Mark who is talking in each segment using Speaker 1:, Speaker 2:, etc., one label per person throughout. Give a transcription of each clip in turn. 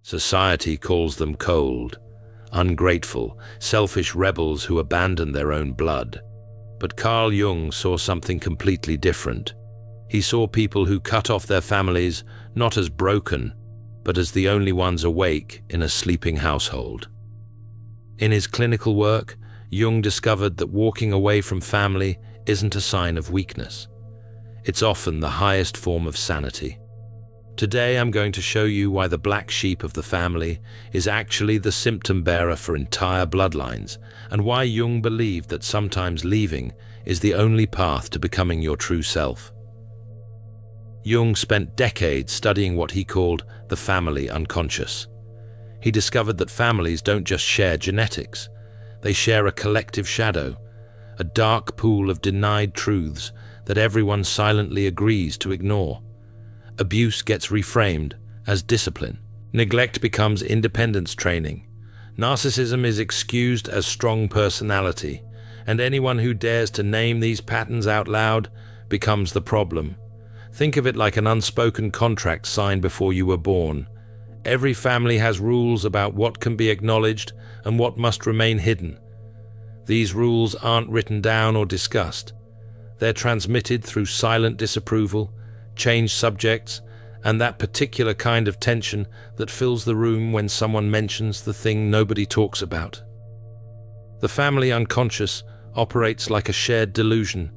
Speaker 1: Society calls them cold, ungrateful, selfish rebels who abandon their own blood. But Carl Jung saw something completely different. He saw people who cut off their families not as broken, but as the only ones awake in a sleeping household. In his clinical work, Jung discovered that walking away from family isn't a sign of weakness. It's often the highest form of sanity. Today I'm going to show you why the black sheep of the family is actually the symptom bearer for entire bloodlines, and why Jung believed that sometimes leaving is the only path to becoming your true self. Jung spent decades studying what he called the family unconscious. He discovered that families don't just share genetics, they share a collective shadow, a dark pool of denied truths that everyone silently agrees to ignore. Abuse gets reframed as discipline. Neglect becomes independence training. Narcissism is excused as strong personality, and anyone who dares to name these patterns out loud becomes the problem. Think of it like an unspoken contract signed before you were born. Every family has rules about what can be acknowledged and what must remain hidden. These rules aren't written down or discussed. They're transmitted through silent disapproval, changed subjects, and that particular kind of tension that fills the room when someone mentions the thing nobody talks about. The family unconscious operates like a shared delusion,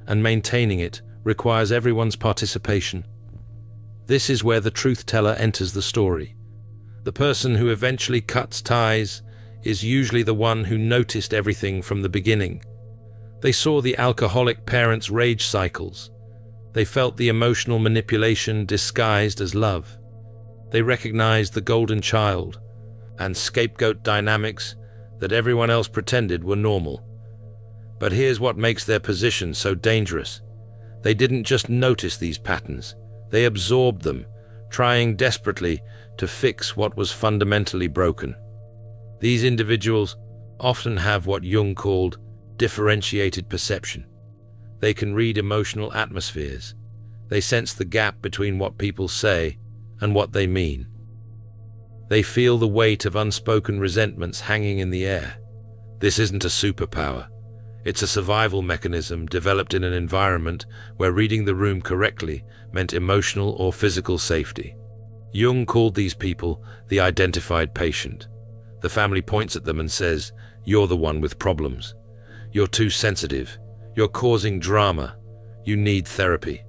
Speaker 1: and maintaining it requires everyone's participation. This is where the truth teller enters the story. The person who eventually cuts ties is usually the one who noticed everything from the beginning. They saw the alcoholic parents' rage cycles. They felt the emotional manipulation disguised as love. They recognized the golden child and scapegoat dynamics that everyone else pretended were normal. But here's what makes their position so dangerous. They didn't just notice these patterns, they absorbed them, trying desperately to fix what was fundamentally broken. These individuals often have what Jung called differentiated perception. They can read emotional atmospheres. They sense the gap between what people say and what they mean. They feel the weight of unspoken resentments hanging in the air. This isn't a superpower. It's a survival mechanism developed in an environment where reading the room correctly meant emotional or physical safety. Jung called these people the identified patient. The family points at them and says, "You're the one with problems. You're too sensitive. You're causing drama. You need therapy."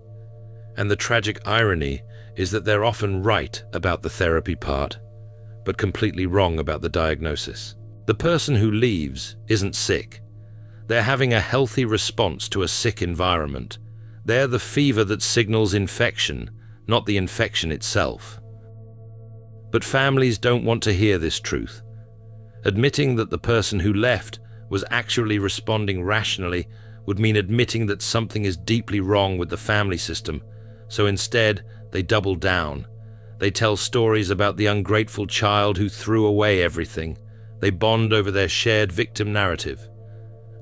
Speaker 1: And the tragic irony is that they're often right about the therapy part, but completely wrong about the diagnosis. The person who leaves isn't sick. They're having a healthy response to a sick environment. They're the fever that signals infection, not the infection itself. But families don't want to hear this truth. Admitting that the person who left was actually responding rationally would mean admitting that something is deeply wrong with the family system, so instead they double down. They tell stories about the ungrateful child who threw away everything. They bond over their shared victim narrative.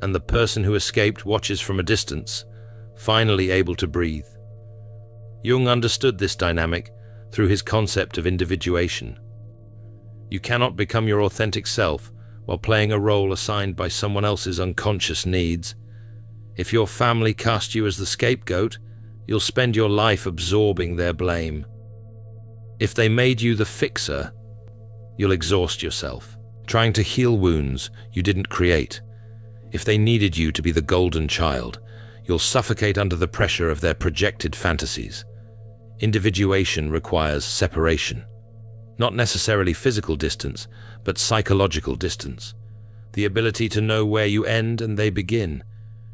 Speaker 1: And the person who escaped watches from a distance, finally able to breathe. Jung understood this dynamic through his concept of individuation. You cannot become your authentic self while playing a role assigned by someone else's unconscious needs. If your family cast you as the scapegoat, you'll spend your life absorbing their blame. If they made you the fixer, you'll exhaust yourself, trying to heal wounds you didn't create. If they needed you to be the golden child, you'll suffocate under the pressure of their projected fantasies. Individuation requires separation. Not necessarily physical distance, but psychological distance. The ability to know where you end and they begin.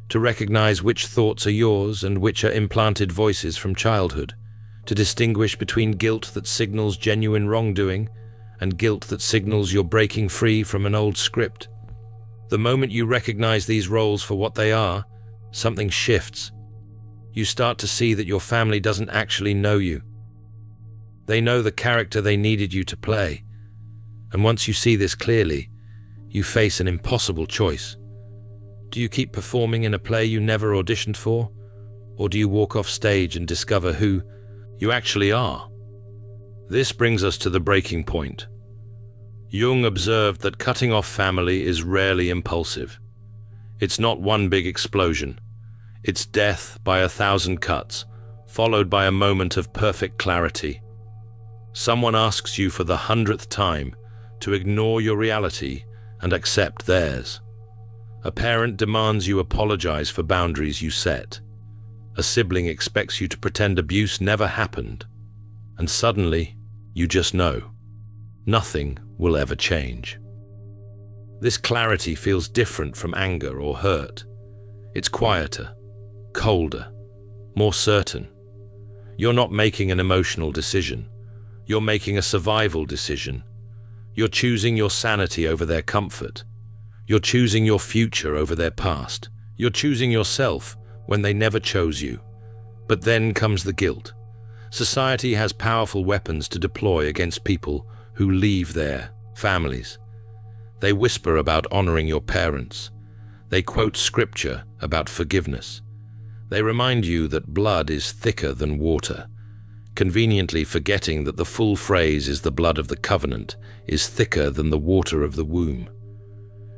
Speaker 1: To recognize which thoughts are yours and which are implanted voices from childhood. To distinguish between guilt that signals genuine wrongdoing and guilt that signals you're breaking free from an old script. The moment you recognize these roles for what they are, something shifts. You start to see that your family doesn't actually know you. They know the character they needed you to play. And once you see this clearly, you face an impossible choice. Do you keep performing in a play you never auditioned for? Or do you walk off stage and discover who you actually are? This brings us to the breaking point. Jung observed that cutting off family is rarely impulsive. It's not one big explosion. It's death by 1,000 cuts, followed by a moment of perfect clarity. Someone asks you for the 100th time to ignore your reality and accept theirs. A parent demands you apologize for boundaries you set. A sibling expects you to pretend abuse never happened. And suddenly, you just know. Nothing will ever change. This clarity feels different from anger or hurt. It's quieter, colder, more certain. You're not making an emotional decision. You're making a survival decision. You're choosing your sanity over their comfort. You're choosing your future over their past. You're choosing yourself when they never chose you. But then comes the guilt. Society has powerful weapons to deploy against people who leave their families. They whisper about honoring your parents. They quote scripture about forgiveness. They remind you that blood is thicker than water, conveniently forgetting that the full phrase is the blood of the covenant is thicker than the water of the womb.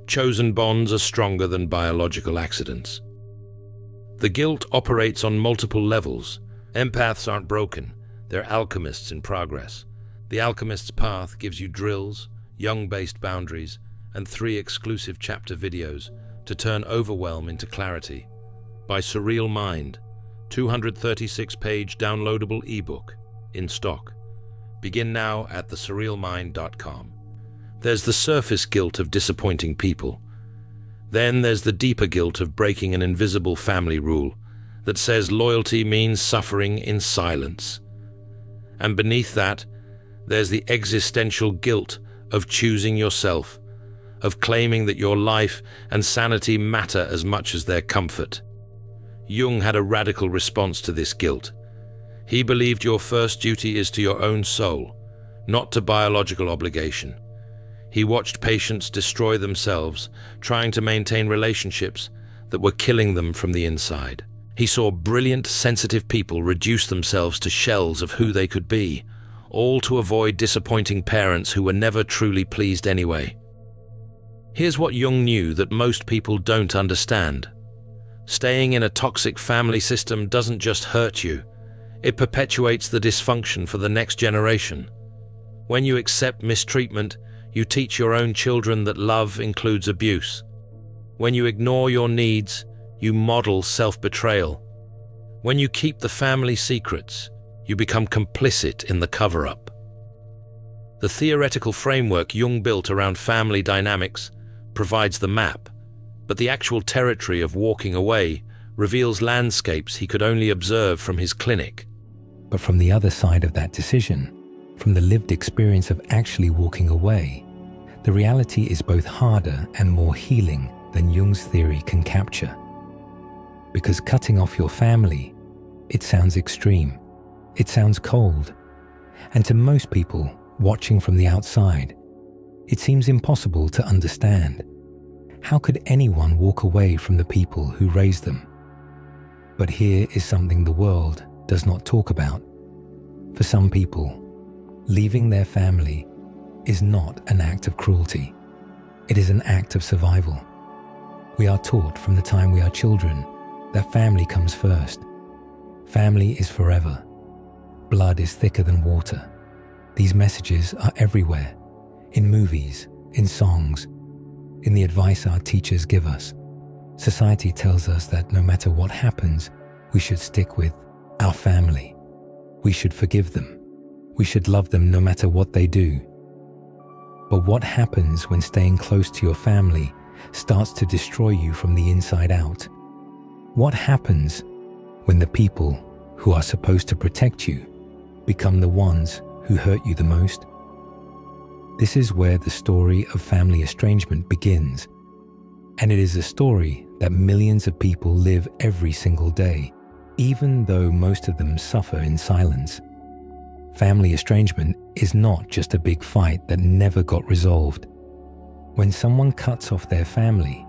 Speaker 1: Chosen bonds are stronger than biological accidents. The guilt operates on multiple levels. Empaths aren't broken, they're alchemists in progress. The Alchemist's Path gives you drills, Jung-based boundaries, and 3 exclusive chapter videos to turn overwhelm into clarity. By Surreal Mind, 236-page downloadable ebook in stock. Begin now at thesurrealmind.com. There's the surface guilt of disappointing people. Then there's the deeper guilt of breaking an invisible family rule that says loyalty means suffering in silence. And beneath that, there's the existential guilt of choosing yourself, of claiming that your life and sanity matter as much as their comfort. Jung had a radical response to this guilt. He believed your first duty is to your own soul, not to biological obligation. He watched patients destroy themselves, trying to maintain relationships that were killing them from the inside. He saw brilliant, sensitive people reduce themselves to shells of who they could be, all to avoid disappointing parents who were never truly pleased anyway. Here's what Jung knew that most people don't understand. Staying in a toxic family system doesn't just hurt you, it perpetuates the dysfunction for the next generation. When you accept mistreatment, you teach your own children that love includes abuse. When you ignore your needs, you model self-betrayal. When you keep the family secrets, you become complicit in the cover-up. The theoretical framework Jung built around family dynamics provides the map, but the actual territory of walking away reveals landscapes he could only observe from his clinic.
Speaker 2: But from the other side of that decision, from the lived experience of actually walking away, the reality is both harder and more healing than Jung's theory can capture. Because cutting off your family, it sounds extreme, it sounds cold, and to most people watching from the outside, it seems impossible to understand. How could anyone walk away from the people who raised them? But here is something the world does not talk about. For some people, leaving their family is not an act of cruelty. It is an act of survival. We are taught from the time we are children that family comes first. Family is forever. Blood is thicker than water. These messages are everywhere, in movies, in songs, in the advice our teachers give us. Society tells us that no matter what happens, we should stick with our family. We should forgive them. We should love them no matter what they do. But what happens when staying close to your family starts to destroy you from the inside out? What happens when the people who are supposed to protect you become the ones who hurt you the most? This is where the story of family estrangement begins, and it is a story that millions of people live every single day, even though most of them suffer in silence. Family estrangement is not just a big fight that never got resolved. When someone cuts off their family,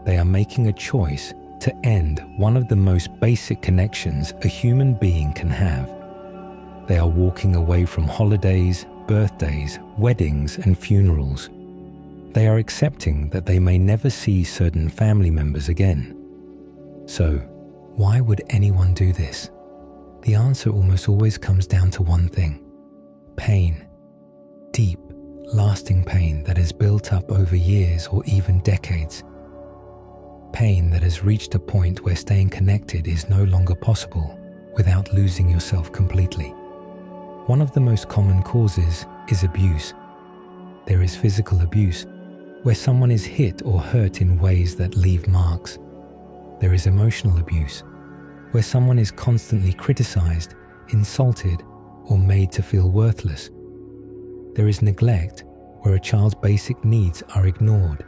Speaker 2: they are making a choice to end one of the most basic connections a human being can have. They are walking away from holidays, birthdays, weddings, and funerals. They are accepting that they may never see certain family members again. So, why would anyone do this? The answer almost always comes down to one thing: pain. Deep, lasting pain that has built up over years or even decades. Pain that has reached a point where staying connected is no longer possible without losing yourself completely. One of the most common causes is abuse. There is physical abuse, where someone is hit or hurt in ways that leave marks. There is emotional abuse, where someone is constantly criticized, insulted, or made to feel worthless. There is neglect, where a child's basic needs are ignored.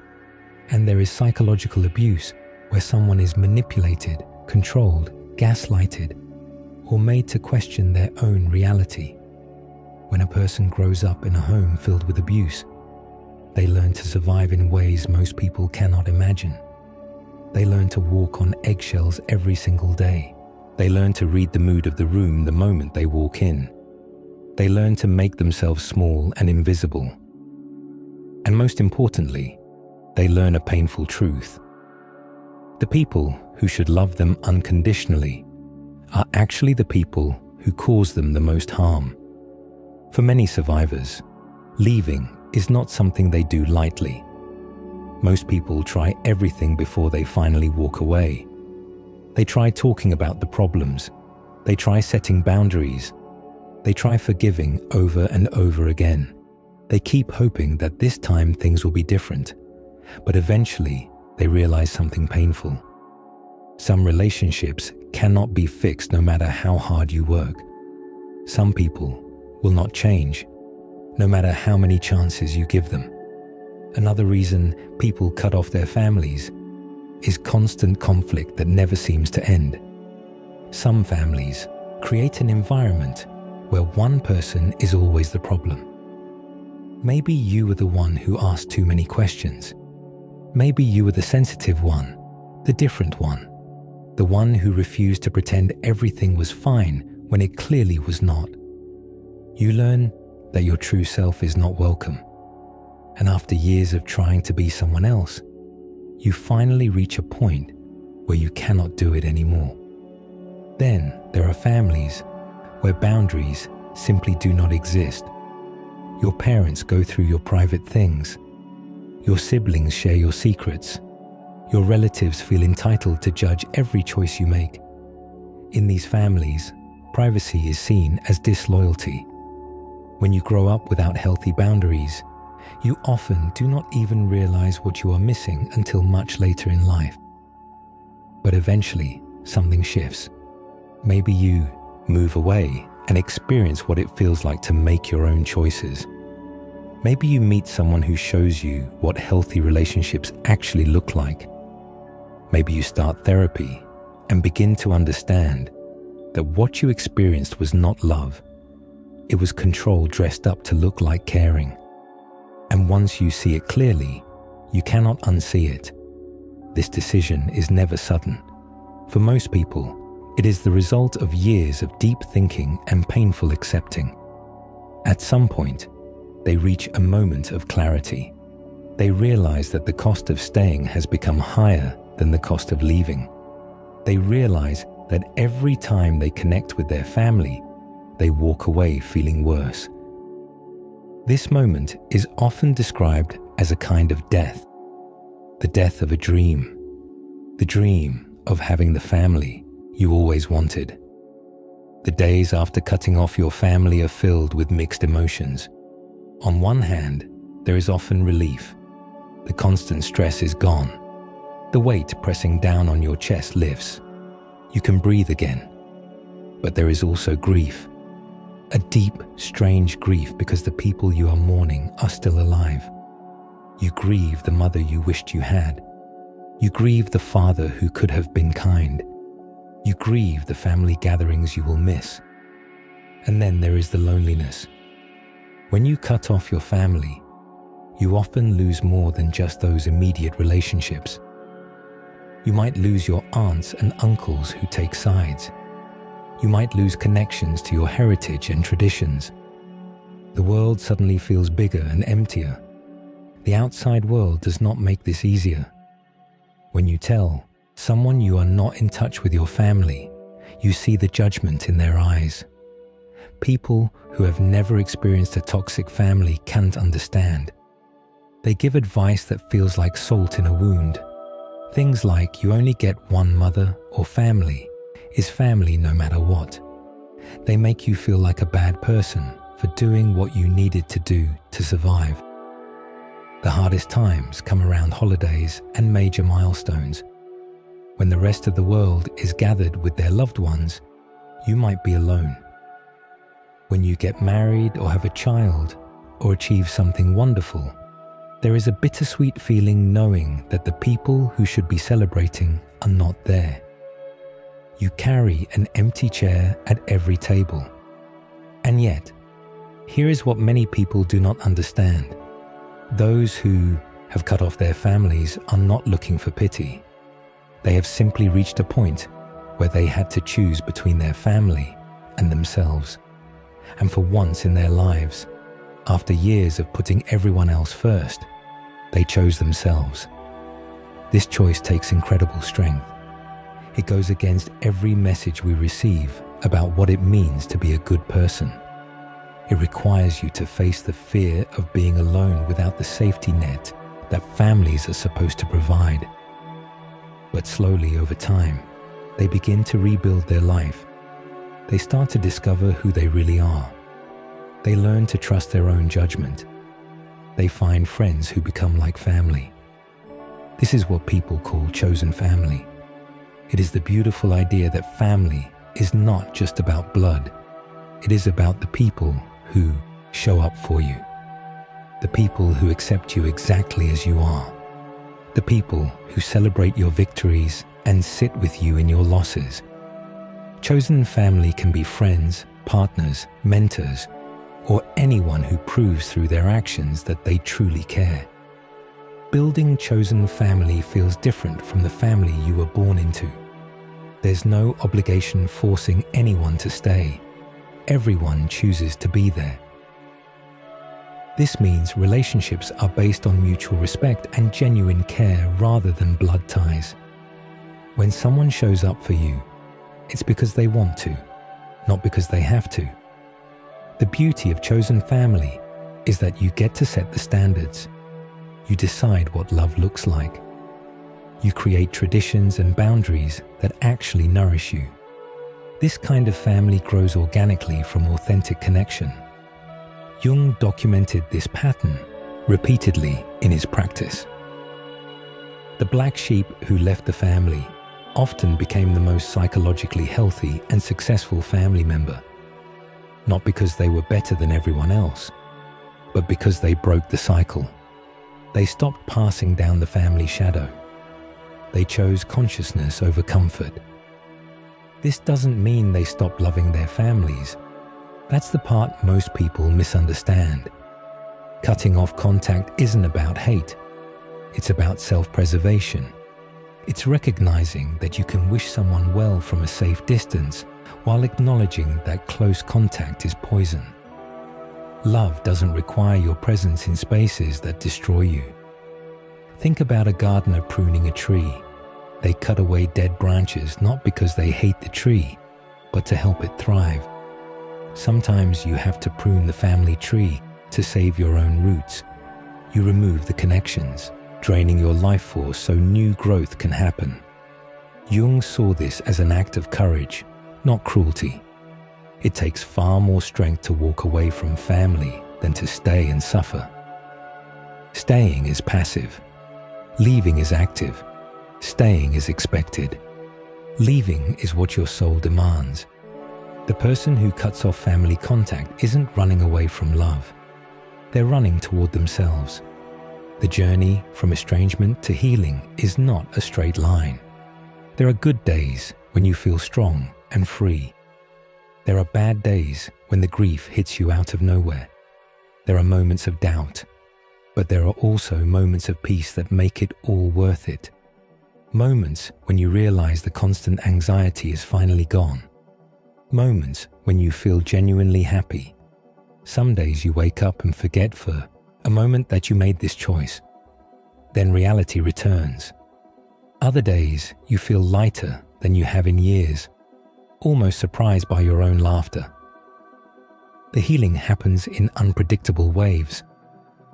Speaker 2: And there is psychological abuse, where someone is manipulated, controlled, gaslighted, or made to question their own reality. When a person grows up in a home filled with abuse, they learn to survive in ways most people cannot imagine. They learn to walk on eggshells every single day. They learn to read the mood of the room the moment they walk in. They learn to make themselves small and invisible. And most importantly, they learn a painful truth. The people who should love them unconditionally are actually the people who cause them the most harm. For many survivors, leaving is not something they do lightly. Most people try everything before they finally walk away. They try talking about the problems. They try setting boundaries. They try forgiving over and over again. They keep hoping that this time things will be different. But eventually, they realize something painful. Some relationships cannot be fixed no matter how hard you work. Some people will not change, no matter how many chances you give them. Another reason people cut off their families is constant conflict that never seems to end. Some families create an environment where one person is always the problem. Maybe you were the one who asked too many questions. Maybe you were the sensitive one, the different one, the one who refused to pretend everything was fine when it clearly was not. You learn that your true self is not welcome. And after years of trying to be someone else, you finally reach a point where you cannot do it anymore. Then there are families where boundaries simply do not exist. Your parents go through your private things. Your siblings share your secrets. Your relatives feel entitled to judge every choice you make. In these families, privacy is seen as disloyalty. When you grow up without healthy boundaries, you often do not even realize what you are missing until much later in life. But eventually, something shifts. Maybe you move away and experience what it feels like to make your own choices. Maybe you meet someone who shows you what healthy relationships actually look like. Maybe you start therapy and begin to understand that what you experienced was not love. It was control dressed up to look like caring. And once you see it clearly, you cannot unsee it. This decision is never sudden. For most people, it is the result of years of deep thinking and painful accepting. At some point, they reach a moment of clarity. They realize that the cost of staying has become higher than the cost of leaving. They realize that every time they connect with their family, they walk away feeling worse. This moment is often described as a kind of death, the death of a dream, the dream of having the family you always wanted. The days after cutting off your family are filled with mixed emotions. On one hand, there is often relief. The constant stress is gone. The weight pressing down on your chest lifts. You can breathe again. But there is also grief. A deep, strange grief because the people you are mourning are still alive. You grieve the mother you wished you had. You grieve the father who could have been kind. You grieve the family gatherings you will miss. And then there is the loneliness. When you cut off your family, you often lose more than just those immediate relationships. You might lose your aunts and uncles who take sides. You might lose connections to your heritage and traditions. The world suddenly feels bigger and emptier. The outside world does not make this easier. When you tell someone you are not in touch with your family, you see the judgment in their eyes. People who have never experienced a toxic family can't understand. They give advice that feels like salt in a wound. Things like you only get one mother or family is family no matter what. They make you feel like a bad person for doing what you needed to do to survive. The hardest times come around holidays and major milestones. When the rest of the world is gathered with their loved ones, you might be alone. When you get married or have a child or achieve something wonderful, there is a bittersweet feeling knowing that the people who should be celebrating are not there. You carry an empty chair at every table. And yet, here is what many people do not understand. Those who have cut off their families are not looking for pity. They have simply reached a point where they had to choose between their family and themselves. And for once in their lives, after years of putting everyone else first, they chose themselves. This choice takes incredible strength. It goes against every message we receive about what it means to be a good person. It requires you to face the fear of being alone without the safety net that families are supposed to provide. But slowly over time, they begin to rebuild their life. They start to discover who they really are. They learn to trust their own judgment. They find friends who become like family. This is what people call chosen family. It is the beautiful idea that family is not just about blood. It is about the people who show up for you. The people who accept you exactly as you are. The people who celebrate your victories and sit with you in your losses. Chosen family can be friends, partners, mentors, or anyone who proves through their actions that they truly care. Building chosen family feels different from the family you were born into. There's no obligation forcing anyone to stay. Everyone chooses to be there. This means relationships are based on mutual respect and genuine care rather than blood ties. When someone shows up for you, it's because they want to, not because they have to. The beauty of chosen family is that you get to set the standards. You decide what love looks like. You create traditions and boundaries that actually nourish you. This kind of family grows organically from authentic connection. Jung documented this pattern repeatedly in his practice. The black sheep who left the family often became the most psychologically healthy and successful family member, not because they were better than everyone else, but because they broke the cycle. They stopped passing down the family shadow. They chose consciousness over comfort. This doesn't mean they stopped loving their families. That's the part most people misunderstand. Cutting off contact isn't about hate. It's about self-preservation. It's recognizing that you can wish someone well from a safe distance while acknowledging that close contact is poison. Love doesn't require your presence in spaces that destroy you. Think about a gardener pruning a tree. They cut away dead branches not because they hate the tree, but to help it thrive. Sometimes you have to prune the family tree to save your own roots. You remove the connections, draining your life force so new growth can happen. Jung saw this as an act of courage, not cruelty. It takes far more strength to walk away from family than to stay and suffer. Staying is passive. Leaving is active. Staying is expected. Leaving is what your soul demands. The person who cuts off family contact isn't running away from love. They're running toward themselves. The journey from estrangement to healing is not a straight line. There are good days when you feel strong and free. There are bad days when the grief hits you out of nowhere. There are moments of doubt, but there are also moments of peace that make it all worth it. Moments when you realize the constant anxiety is finally gone. moments when you feel genuinely happy. Some days you wake up and forget for a moment that you made this choice. Then reality returns. Other days you feel lighter than you have in years, almost surprised by your own laughter. The healing happens in unpredictable waves,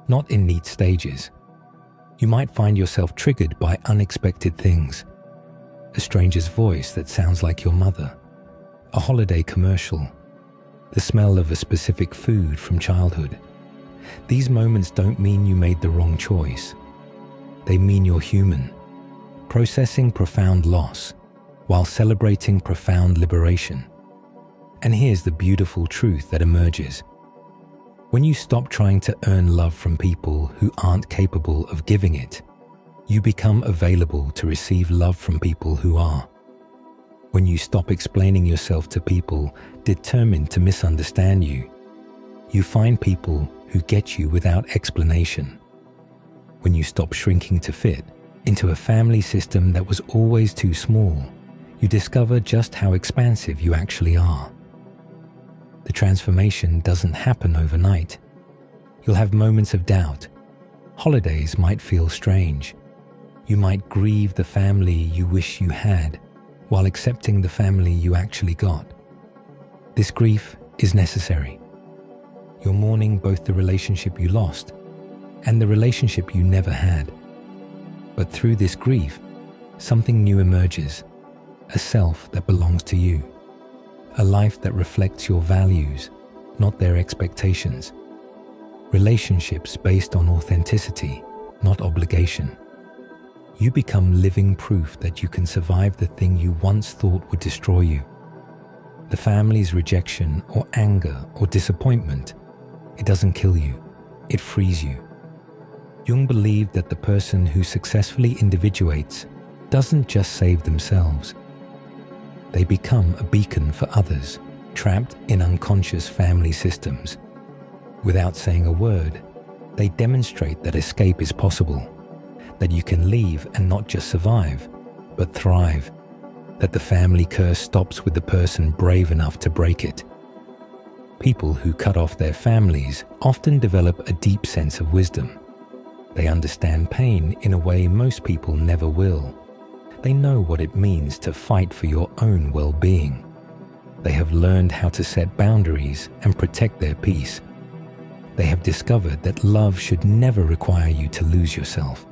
Speaker 2: not in neat stages. You might find yourself triggered by unexpected things. A stranger's voice that sounds like your mother, a holiday commercial, the smell of a specific food from childhood. These moments don't mean you made the wrong choice. They mean you're human, processing profound loss while celebrating profound liberation. And here's the beautiful truth that emerges. When you stop trying to earn love from people who aren't capable of giving it, you become available to receive love from people who are. When you stop explaining yourself to people determined to misunderstand you, you find people who get you without explanation. When you stop shrinking to fit into a family system that was always too small, you discover just how expansive you actually are. The transformation doesn't happen overnight. You'll have moments of doubt. Holidays might feel strange. You might grieve the family you wish you had while accepting the family you actually got. This grief is necessary. You're mourning both the relationship you lost and the relationship you never had. But through this grief, something new emerges, a self that belongs to you. A life that reflects your values, not their expectations. Relationships based on authenticity, not obligation. You become living proof that you can survive the thing you once thought would destroy you. The family's rejection or anger or disappointment, it doesn't kill you, it frees you. Jung believed that the person who successfully individuates doesn't just save themselves. They become a beacon for others, trapped in unconscious family systems. Without saying a word, they demonstrate that escape is possible, that you can leave and not just survive, but thrive, that the family curse stops with the person brave enough to break it. People who cut off their families often develop a deep sense of wisdom. They understand pain in a way most people never will. They know what it means to fight for your own well-being. They have learned how to set boundaries and protect their peace. They have discovered that love should never require you to lose yourself.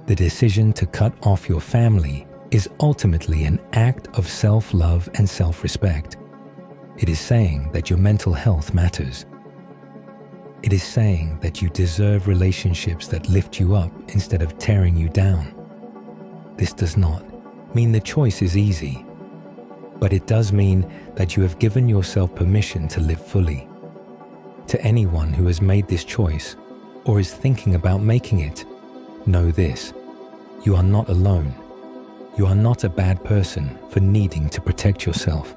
Speaker 2: The decision to cut off your family is ultimately an act of self-love and self-respect. It is saying that your mental health matters. It is saying that you deserve relationships that lift you up instead of tearing you down. This does not mean the choice is easy, but it does mean that you have given yourself permission to live fully. To anyone who has made this choice or is thinking about making it, know this: you are not alone. You are not a bad person for needing to protect yourself.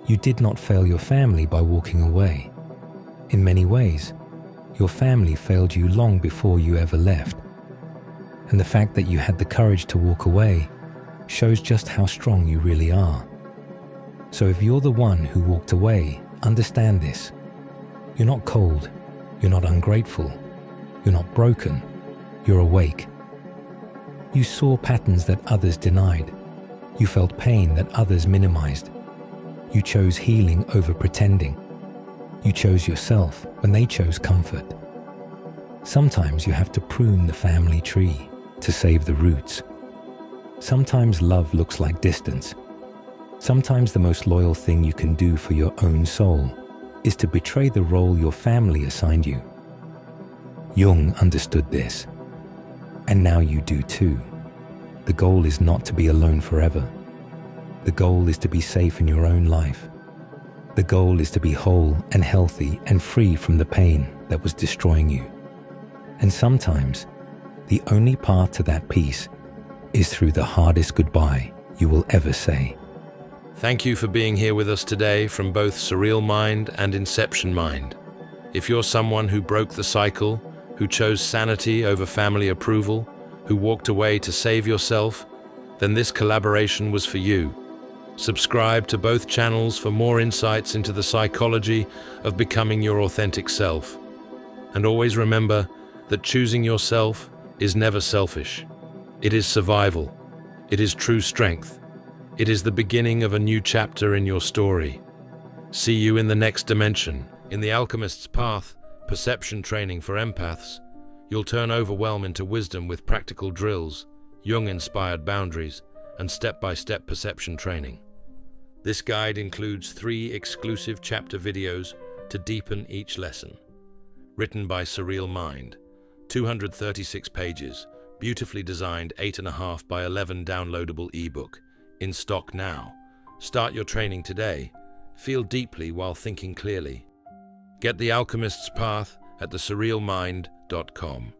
Speaker 2: You did not fail your family by walking away. In many ways, your family failed you long before you ever left. And the fact that you had the courage to walk away shows just how strong you really are. So if you're the one who walked away, understand this. You're not cold, you're not ungrateful, you're not broken, you're awake. You saw patterns that others denied. You felt pain that others minimized. You chose healing over pretending. You chose yourself when they chose comfort. Sometimes you have to prune the family tree to save the roots. Sometimes love looks like distance. Sometimes the most loyal thing you can do for your own soul is to betray the role your family assigned you. Jung understood this, and now you do too. The goal is not to be alone forever. The goal is to be safe in your own life. The goal is to be whole and healthy and free from the pain that was destroying you. And sometimes, the only path to that peace is through the hardest goodbye you will ever say.
Speaker 1: Thank you for being here with us today from both Surreal Mind and Inception Mind. If you're someone who broke the cycle, who chose sanity over family approval, who walked away to save yourself, then this collaboration was for you. Subscribe to both channels for more insights into the psychology of becoming your authentic self. And always remember that choosing yourself is never selfish. It is survival. It is true strength. It is the beginning of a new chapter in your story. See you in the next dimension. In The Alchemist's Path, perception training for empaths, you'll turn overwhelm into wisdom with practical drills, Jung-inspired boundaries, and step-by-step perception training. This guide includes 3 exclusive chapter videos to deepen each lesson. Written by Surreal Mind, 236 pages, beautifully designed 8.5 by 11 downloadable ebook, in stock now. Start your training today. Feel deeply while thinking clearly. Get The Alchemist's Path at thesurrealmind.com.